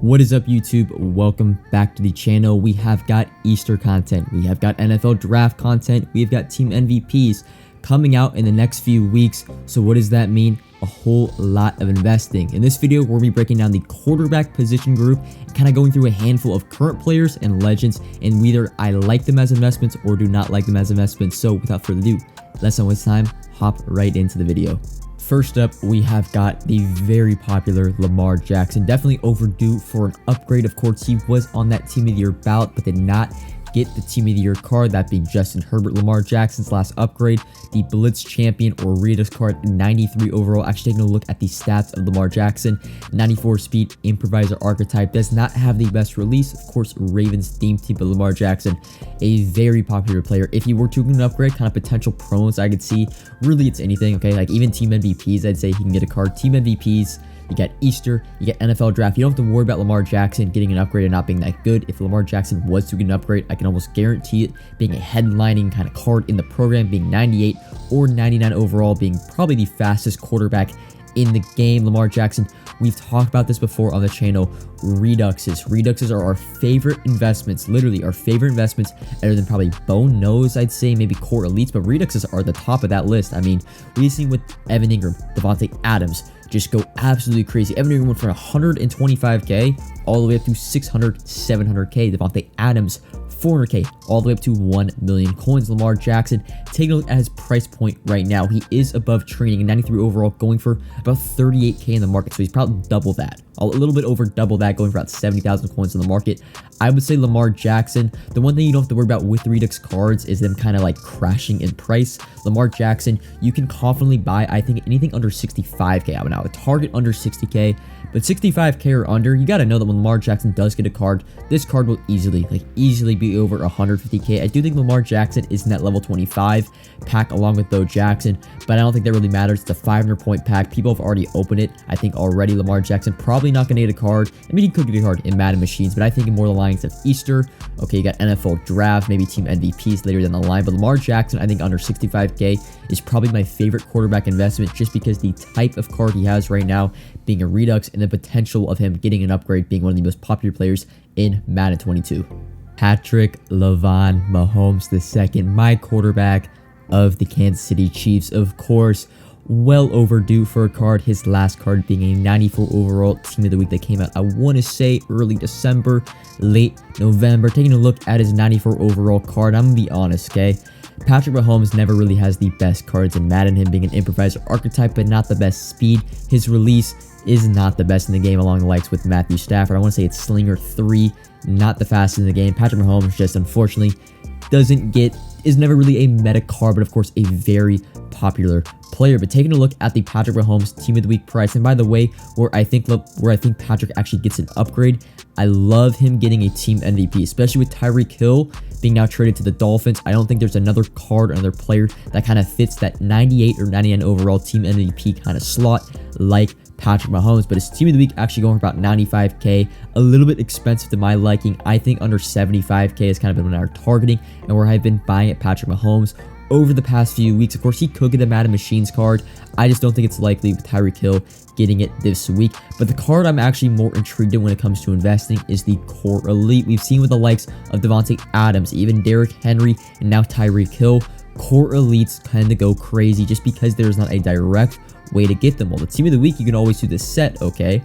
What is up, YouTube? Welcome back to the channel. We have got Easter content, we have got NFL draft content, we've got team MVPs coming out in the next few weeks. So what does that mean? A whole lot of investing. In this video, we'll be breaking down the quarterback position group and kind of going through a handful of current players and legends, and whether I like them as investments or do not like them as investments. So without further ado, let's not waste time, hop right into the video. First up, we have got the very popular Lamar Jackson. Definitely overdue for an upgrade. Of course, he was on that team of the year ballot, but did not get the team of the year card, that being Justin Herbert. Lamar Jackson's last upgrade, the Blitz champion or Redux card, 93 overall. Actually taking a look at the stats of Lamar Jackson, 94 speed, improviser archetype, does not have the best release. Of course, Ravens theme team, but Lamar Jackson, a very popular player. If you were to get an upgrade, kind of potential promos I could see, really it's anything, okay? Like even team MVPs, I'd say he can get a card. Team MVPs, you got Easter, you get NFL draft. You don't have to worry about Lamar Jackson getting an upgrade and not being that good. If Lamar Jackson was to get an upgrade, I can almost guarantee it being a headlining kind of card in the program, being 98 or 99 overall, being probably the fastest quarterback in the game. Lamar Jackson, we've talked about this before on the channel. Reduxes are our favorite investments, literally our favorite investments, other than probably Bone Nose, I'd say, maybe Core Elites, but Reduxes are the top of that list. I mean, we've seen with Evan Ingram, Devontae Adams just go absolutely crazy. Evan Ingram went from 125k all the way up to 600, 700k. Devontae Adams, 400k all the way up to 1 million coins. Lamar Jackson, taking a look at his price point right now, he is above training, 93 overall, going for about 38k in the market, so he's probably double that, a little bit over double that, going for about 70,000 coins in the market. I would say Lamar Jackson, the one thing you don't have to worry about with Redux cards is them kind of like crashing in price. Lamar Jackson, you can confidently buy, I think, anything under 65k. I would now target under 60k, but 65k or under, you got to know that when Lamar Jackson does get a card, this card will easily be over 150k. I do think Lamar Jackson is in that level 25 pack along with Bo Jackson, but I don't think that really matters. It's a 500 point pack. People have already opened it. I think already Lamar Jackson probably not going to get a card. I mean, he could get a card in Madden machines, but I think in more the lines of Easter. Okay, you got NFL draft, maybe team MVPs later down the line, but Lamar Jackson, I think under 65k is probably my favorite quarterback investment, just because the type of card he has right now being a Redux and the potential of him getting an upgrade, being one of the most popular players in Madden 22. Patrick Lavon Mahomes II, my quarterback of the Kansas City Chiefs. Of course, well overdue for a card. His last card being a 94 overall team of the week that came out, I want to say early December, late November. Taking a look at his 94 overall card, I'm gonna be honest, okay? Patrick Mahomes never really has the best cards in Madden, him being an improviser archetype, but not the best speed. His release is not the best in the game, along the likes with Matthew Stafford. I want to say it's Slinger 3, not the fastest in the game. Patrick Mahomes just unfortunately is never really a meta card, but of course a very popular player. But taking a look at the Patrick Mahomes team of the week price, and by the way, where I think Patrick actually gets an upgrade, I love him getting a team MVP, especially with Tyreek Hill being now traded to the Dolphins. I don't think there's another card or another player that kind of fits that 98 or 99 overall team MVP kind of slot like Patrick Mahomes. But his team of the week actually going for about 95k, a little bit expensive to my liking. I think under 75k has kind of been our targeting and where I've been buying at Patrick Mahomes over the past few weeks. Of course, he could get the Madden Machines card. I just don't think it's likely with Tyreek Hill getting it this week. But the card I'm actually more intrigued in when it comes to investing is the Core Elite. We've seen with the likes of Devontae Adams, even Derrick Henry, and now Tyreek Hill, Core Elites kind of go crazy just because there's not a direct way to get them. Well, the team of the week, you can always do this set, okay?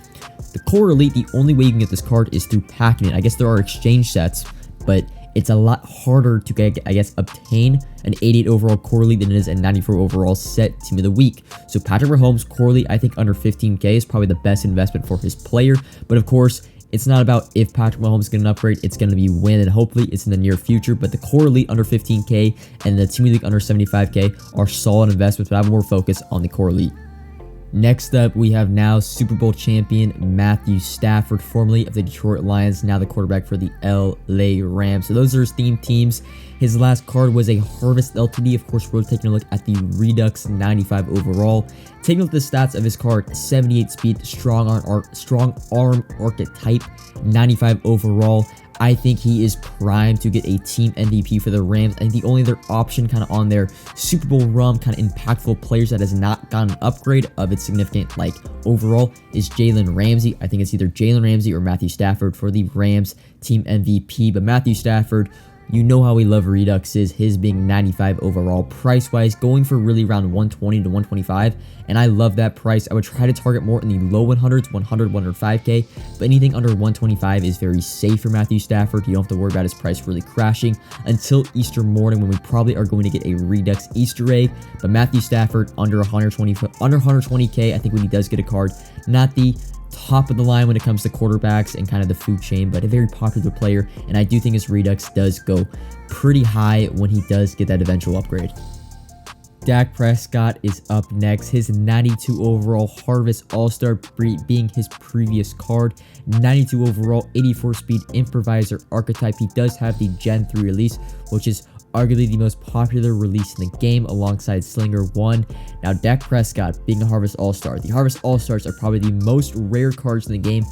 The Core Elite, the only way you can get this card is through packing it. I guess there are exchange sets, but it's a lot harder to get, I guess, obtain an 88 overall Core Elite than it is a 94 overall set team of the week. So Patrick Mahomes Core Elite, I think under 15k is probably the best investment for his player. But of course, it's not about if Patrick Mahomes get an upgrade, it's going to be when, and hopefully it's in the near future. But the Core Elite under 15k and the team of the week under 75k are solid investments, but I have more focus on the Core Elite. Next up, we have now Super Bowl champion Matthew Stafford, formerly of the Detroit Lions, now the quarterback for the LA Rams. So those are his theme teams. His last card was a Harvest LTD. Of course, we're taking a look at the Redux 95 overall. Taking a look at the stats of his card, 78 speed, strong arm archetype, 95 overall. I think he is primed to get a team MVP for the Rams. I think the only other option kind of on their Super Bowl run, kind of impactful players that has not gotten an upgrade of its significant like overall is Jalen Ramsey. I think it's either Jalen Ramsey or Matthew Stafford for the Rams team MVP. But Matthew Stafford, you know how we love Reduxes, his being 95 overall price-wise, going for really around 120 to 125, and I love that price. I would try to target more in the low 100s, 100, 105k, but anything under 125 is very safe for Matthew Stafford. You don't have to worry about his price really crashing until Easter morning when we probably are going to get a Redux Easter egg, but Matthew Stafford under 120k, I think when he does get a card, not the top of the line when it comes to quarterbacks and kind of the food chain, but a very popular player, and I do think his Redux does go pretty high when he does get that eventual upgrade. Dak Prescott is up next. His 92 overall Harvest All-Star being his previous card. 92 overall, 84 speed improviser archetype. He does have the Gen 3 release, which is arguably the most popular release in the game alongside Slinger 1. Now, Dak Prescott being a Harvest All-Star. The Harvest All-Stars are probably the most rare cards in the game,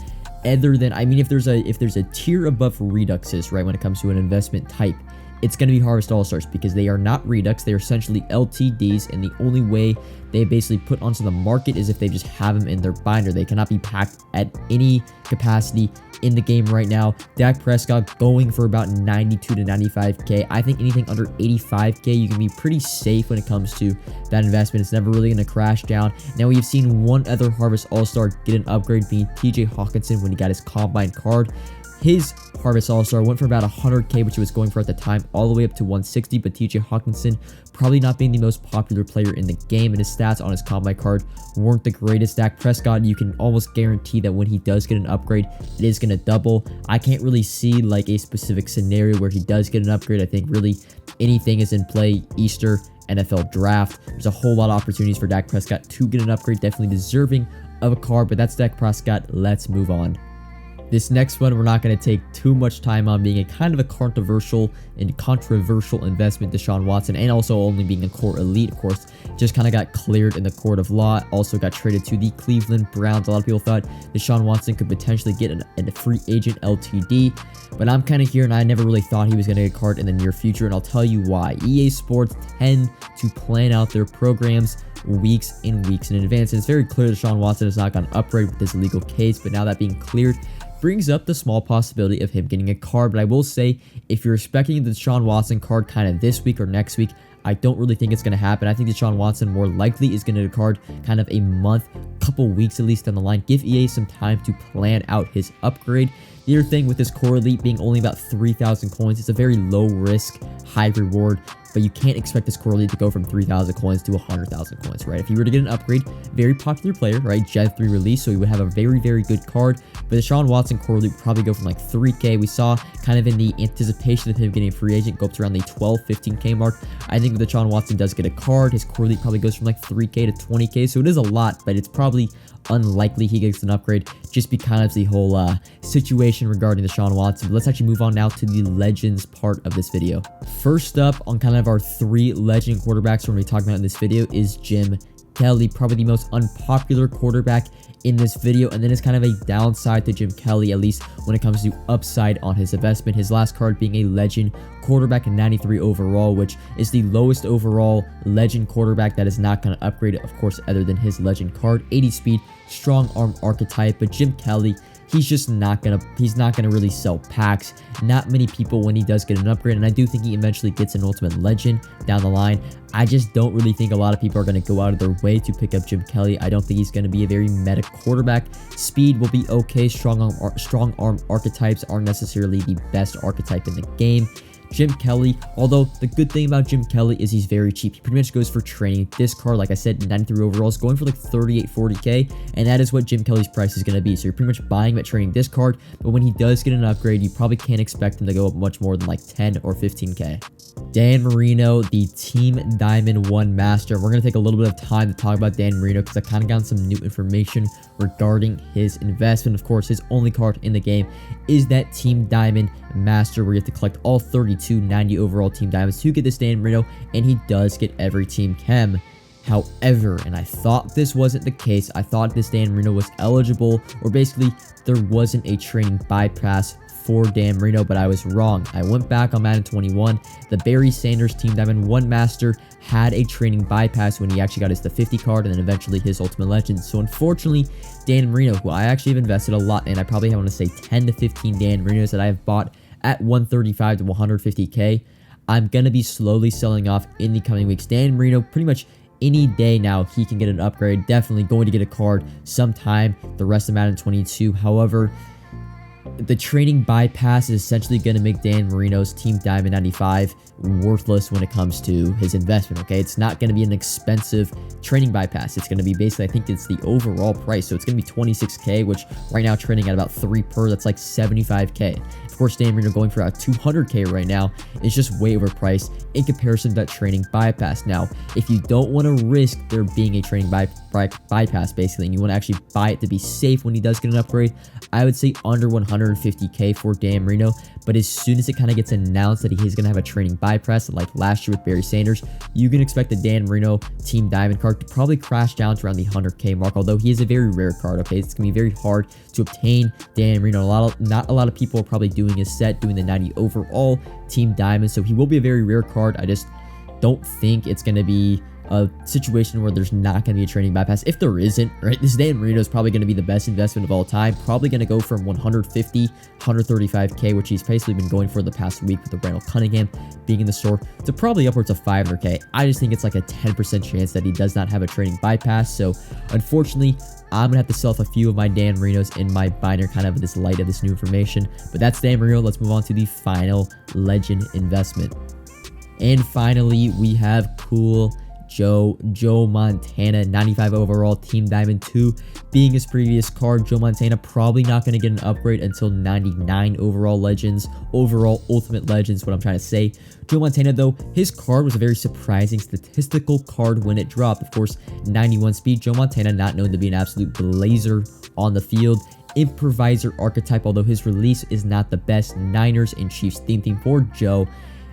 other than, I mean, if there's a tier above Reduxes, right, when it comes to an investment type, it's going to be Harvest All-Stars because they are not Redux. They're essentially LTDs, and the only way they basically put onto the market is if they just have them in their binder. They cannot be packed at any capacity in the game right now. Dak Prescott going for about 92 to 95k. I think anything under 85k, you can be pretty safe when it comes to that investment. It's never really going to crash down. Now, we've seen one other Harvest All-Star get an upgrade, being TJ Hawkinson when he got his Combine card. His Harvest All-Star went for about 100k, which he was going for at the time, all the way up to 160, but TJ Hawkinson probably not being the most popular player in the game, and his stats on his Combine card weren't the greatest. Dak Prescott, you can almost guarantee that when he does get an upgrade, it is going to double. I can't really see like a specific scenario where he does get an upgrade. I think really anything is in play. Easter, NFL draft, there's a whole lot of opportunities for Dak Prescott to get an upgrade, definitely deserving of a card, but that's Dak Prescott. Let's move on. This next one, we're not going to take too much time on, being a kind of a controversial investment, Deshaun Watson, and also only being a core elite, of course, just kind of got cleared in the court of law, also got traded to the Cleveland Browns. A lot of people thought Deshaun Watson could potentially get a free agent LTD, but I'm kind of here, and I never really thought he was going to get a card in the near future, and I'll tell you why. EA Sports tend to plan out their programs weeks in advance, and it's very clear Deshaun Watson has not got an upgrade with this legal case, but now that being cleared brings up the small possibility of him getting a card. But I will say, if you're expecting the Deshaun Watson card kind of this week or next week, I don't really think it's going to happen. I think Deshaun Watson more likely is going to get a card kind of a month, couple weeks at least down the line. Give EA some time to plan out his upgrade. The other thing with this core elite being only about 3,000 coins, it's a very low risk, high reward, but you can't expect this core elite to go from 3,000 coins to 100,000 coins, right? If you were to get an upgrade, very popular player, right? Gen 3 release, so he would have a very, very good card. But the Deshaun Watson core elite would probably go from like 3k. We saw kind of in the anticipation of him getting a free agent go up to around the 12, 15k mark. I think if Deshaun Watson does get a card, his core elite probably goes from like 3k to 20k. So it is a lot, but it's probably unlikely he gets an upgrade just because of the whole situation regarding Deshaun Watson. But let's actually move on now to the legends part of this video. First up on kind of our 3 legend quarterbacks we're going to be talking about in this video is Jim Kelly, probably the most unpopular quarterback in this video, and then it's kind of a downside to Jim Kelly, at least when it comes to upside on his investment. His last card being a legend quarterback in 93 overall, which is the lowest overall legend quarterback that is not going to upgrade, of course, other than his legend card. 80 speed, strong arm archetype, but Jim Kelly, he's just not gonna really sell packs. Not many people when he does get an upgrade, and I do think he eventually gets an ultimate legend down the line. I just don't really think a lot of people are going to go out of their way to pick up Jim Kelly. I don't think he's going to be a very meta quarterback. Speed will be okay. Strong arm archetypes aren't necessarily the best archetype in the game. Jim Kelly, although the good thing about Jim Kelly is he's very cheap. He pretty much goes for training. This card, like I said, 93 overall is going for like 38, 40k, and that is what Jim Kelly's price is going to be. So you're pretty much buying him at training this card, but when he does get an upgrade, you probably can't expect him to go up much more than like 10 or 15k. Dan Marino, the Team Diamond 1 Master. We're going to take a little bit of time to talk about Dan Marino because I kind of got some new information regarding his investment. Of course, his only card in the game is that Team Diamond Master, where you have to collect all 32 90 overall Team Diamonds to get this Dan Marino, and he does get every Team Chem. However, and I thought this wasn't the case, I thought this Dan Marino was eligible, or basically there wasn't a training bypass for Dan Marino, but I was wrong. I went back on Madden 21. The Barry Sanders Team Diamond 1 Master had a training bypass when he actually got his the 50 card and then eventually his Ultimate Legends. So unfortunately, Dan Marino, who I actually have invested a lot in, I probably want to say 10 to 15 Dan Marinos that I have bought at 135 to 150K. I'm going to be slowly selling off in the coming weeks. Dan Marino, pretty much any day now, he can get an upgrade. Definitely going to get a card sometime the rest of Madden 22. However, the training bypass is essentially going to make Dan Marino's Team Diamond 95 worthless when it comes to his investment, okay? It's not going to be an expensive training bypass. It's going to be basically, I think it's the overall price. So it's going to be 26K, which right now trading at about 3 per. That's like 75K. Of course, Dan Marino going for about 200K right now is just way overpriced in comparison to that training bypass. Now, if you don't want to risk there being a training bypass, basically, and you want to actually buy it to be safe when he does get an upgrade, I would say under 150K for Dan Marino. But as soon as it kind of gets announced that he's going to have a training bypass like last year with Barry Sanders, you can expect the Dan Marino Team Diamond card to probably crash down to around the 100K mark, although he is a very rare card, okay? It's going to be very hard to obtain Dan Marino. Not a lot of people are probably doing his set, doing the 90 overall Team Diamond, so he will be a very rare card. I just don't think it's going to be a situation where there's not going to be a training bypass. If there isn't, right, this Dan Marino is probably going to be the best investment of all time. Probably going to go from 150, 135K, which he's basically been going for the past week with the Randall Cunningham being in the store, to probably upwards of 500K. I just think it's like a 10% chance that he does not have a training bypass. So unfortunately, I'm going to have to sell off a few of my Dan Marinos in my binder, kind of in this light of this new information. But that's Dan Marino. Let's move on to the final legend investment. And finally, we have Cool Joe Montana, 95 overall, Team Diamond 2 being his previous card. Joe Montana probably not going to get an upgrade until 99 overall legends, overall ultimate legends, what I'm trying to say. Joe Montana, though, his card was a very surprising statistical card when it dropped. Of course, 91 speed. Joe Montana, not known to be an absolute blazer on the field. Improviser archetype, although his release is not the best. Niners and Chiefs theme for Joe.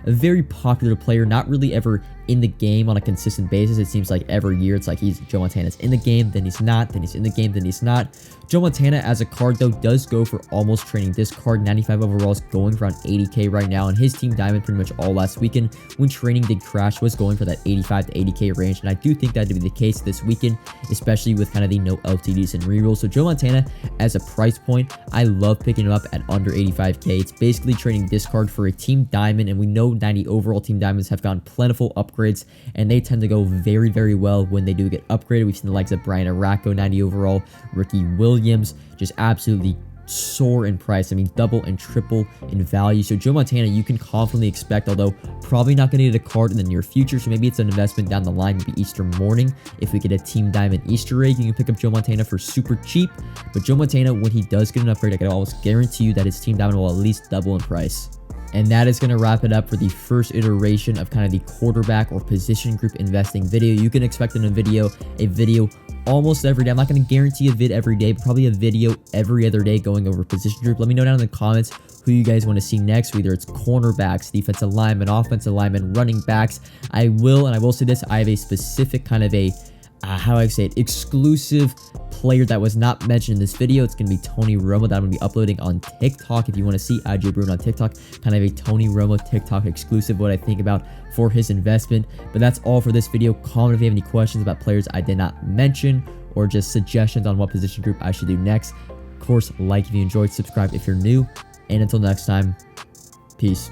A very popular player, not really ever in the game on a consistent basis. It seems like every year it's like Joe Montana's in the game, then he's not, then he's in the game, then he's not. Joe Montana as a card, though, does go for almost trading this card. 95 overalls, going for around 80K right now, and his Team Diamond pretty much all last weekend when training did crash was going for that 85 to 80K range, and I do think that to be the case this weekend, especially with kind of the no LTDs and rerolls. So Joe Montana as a price point, I love picking him up at under 85K. It's basically trading this card for a Team Diamond, and we know 90 overall Team Diamonds have gotten plentiful upgrades, and they tend to go very, very well when they do get upgraded. We've seen the likes of Brian Aracco, 90 overall, Ricky Williams, just absolutely soar in price. I mean, double and triple in value. So Joe Montana, you can confidently expect, although probably not going to get a card in the near future, so maybe it's an investment down the line, maybe Easter morning. If we get a Team Diamond Easter egg, you can pick up Joe Montana for super cheap. But Joe Montana, when he does get an upgrade, I can almost guarantee you that his Team Diamond will at least double in price. And that is going to wrap it up for the first iteration of kind of the quarterback or position group investing video. You can expect in a video almost every day. I'm not going to guarantee a vid every day, but probably a video every other day going over position group. Let me know down in the comments who you guys want to see next, whether it's cornerbacks, defensive linemen, offensive linemen, running backs. I will say this, I have a specific kind of a how I say it, exclusive player that was not mentioned in this video. It's going to be Tony Romo that I'm going to be uploading on TikTok. If you want to see iJoebruin on TikTok, kind of a Tony Romo TikTok exclusive, what I think about for his investment. But that's all for this video. Comment if you have any questions about players I did not mention, or just suggestions on what position group I should do next. Of course, like if you enjoyed, subscribe if you're new, and until next time, peace.